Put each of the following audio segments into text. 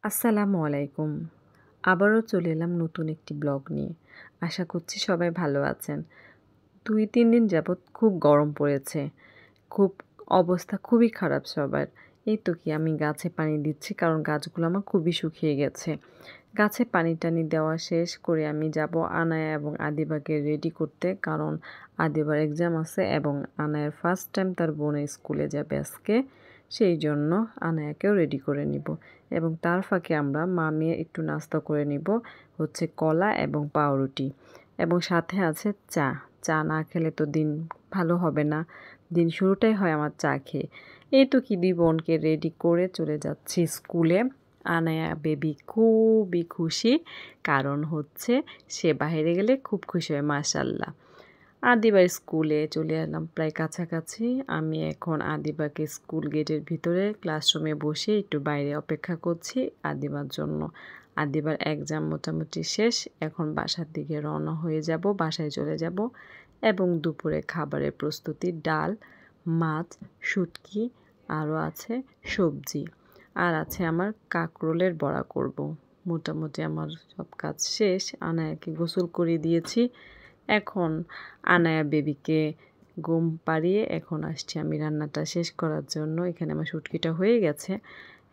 আসসালামু আলাইকুম। আবারও চলে এলাম নতুন একটি ব্লগ নিয়ে। আশা করছি সবাই ভালো আছেন। ২-৩ দিন যাবৎ খুব গরম পড়েছে। খুব অবস্থা খুবই খারাপ সবার। এই তো কি আমি গাছে পানি দিচ্ছি কারণ গাছগুলো আমার খুবই শুকিয়ে গেছে। গাছে পানি-টানি দেওয়া শেষ করে আমি যাব আনায়া এবং আদিবাকে রেডি করতে কারণ আদিবার এক্সাম আছে এবং আনায়ার ফার্স্ট টাইম তার বোনের স্কুলে যাবে আজকে। সেই জন্য আনায়াকেও রেডি করে নিব এবং তার ফাঁকে আমরা মা-মেয়ে একটু নাস্তা করে নিব হচ্ছে কলা এবং পাউরুটি এবং সাথে আছে চা। চা না খেলে তো দিন ভালো হবে না। দিন শুরুটাই হয় আমার চা খেয়ে। এই তো কি ২ বোনকে রেডি করে চলে যাচ্ছি স্কুলে। আনায়া বেবি খুবই খুশি কারণ হচ্ছে সে বাইরে গেলে খুব খুশি হয় মাশাআল্লাহ। আদিবার স্কুলে চলে এলাম প্রায় কাছাকাছি। আমি এখন আদিবাকে স্কুল গেটের ভিতরে ক্লাসরুমে বসে একটু বাইরে অপেক্ষা করছি আদিবার জন্য। আদিবার এক্সাম মোটামুটি শেষ। এখন বাসার দিকে রওনা হয়ে যাব, বাসায় চলে যাব এবং দুপুরে খাবারের প্রস্তুতি ডাল, মাছ, শুটকি আরও আছে সবজি। আর আছে আমার কাঁকরোলের বড়া করব। মোটামুটি আমার সব কাজ শেষ। আনায়াকে গোসল করিয়ে দিয়েছি। এখন আনায়া বেবিকে ঘুম পাড়িয়ে এখন আসছি আমি রান্নাটা শেষ করার জন্য। এখানে আমার শুটকিটা হয়ে গেছে।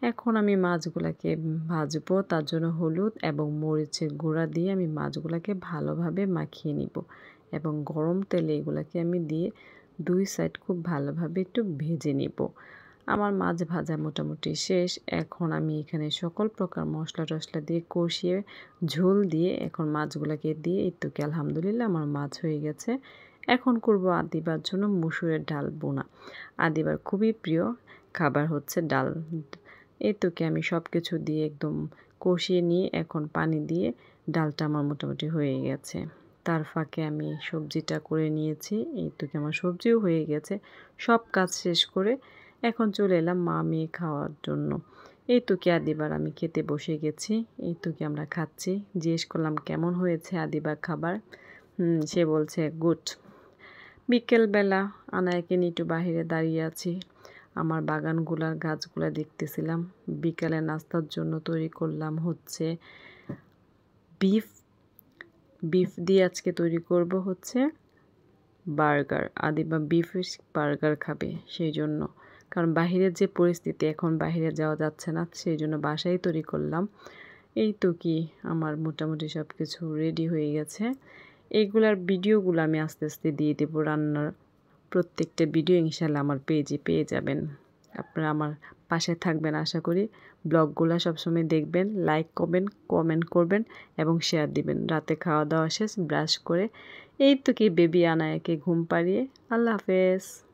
এখন আমি মাছগুলাকে ভাজবো। তার জন্য হলুদ এবং মরিচের গুঁড়া দিয়ে আমি মাছগুলাকে ভালোভাবে মাখিয়ে নিব এবং গরম তেলে এগুলাকে আমি দিয়ে ২ সাইড খুব ভালোভাবে একটু ভেজে নিব। আমার মাছ ভাজা মোটামুটি শেষ। এখন আমি এখানে সকল প্রকার মশলা-টশলা দিয়ে কষিয়ে ঝোল দিয়ে এখন মাছগুলাকে দিয়ে এই তো কি আলহামদুলিল্লাহ আমার মাছ হয়ে গেছে। এখন করব আদিবার জন্য মসুরের ডাল বোনা। আদিবার খুবই প্রিয় খাবার হচ্ছে ডাল। এই তো কি আমি সব কিছু দিয়ে একদম কষিয়ে নিয়ে এখন পানি দিয়ে ডালটা আমার মোটামুটি হয়ে গেছে। তার ফাঁকে আমি সবজিটা করে নিয়েছি। এই তো কি আমার সবজিও হয়ে গেছে। সব কাজ শেষ করে এখন চলে এলাম মা-মেয়ে খাওয়ার জন্য। এই তো কি আদিবার আমি খেতে বসে গেছি। এই তো কি আমরা খাচ্ছি। জিজ্ঞেস করলাম কেমন হয়েছে আদিবার খাবার? সে বলছে গুড। বিকেলবেলা আনায়াকে নিয়ে একটু বাহিরে দাঁড়িয়ে আছি। আমার বাগানগুলার গাছগুলা দেখতেছিলাম। বিকালে নাস্তার জন্য তৈরি করলাম হচ্ছে বিফ। বিফ দিয়ে আজকে তৈরি করব হচ্ছে বার্গার। আদিবা বিফের বার্গার খাবে সেই জন্য। কারণ বাহিরের যে পরিস্থিতি এখন বাহিরে যাওয়া যাচ্ছে না সেই জন্য বাসায় তৈরি করলাম। এই তো কি আমার মোটামুটি সব কিছু রেডি হয়ে গেছে। এইগুলার ভিডিওগুলো আমি আস্তে আস্তে দিয়ে দেব রান্নার প্রত্যেকটা ভিডিও ইনশাআল্লাহ আমার পেজে পেয়ে যাবেন। আপনারা আমার পাশে থাকবেন আশা করি। ব্লগগুলো সবসময় দেখবেন, লাইক করবেন, কমেন্ট করবেন এবং শেয়ার দিবেন। রাতে খাওয়া দাওয়া শেষ ব্রাশ করে এই তো কি বেবি আনায়াকে ঘুম পাড়িয়ে আল্লাহ হাফেজ।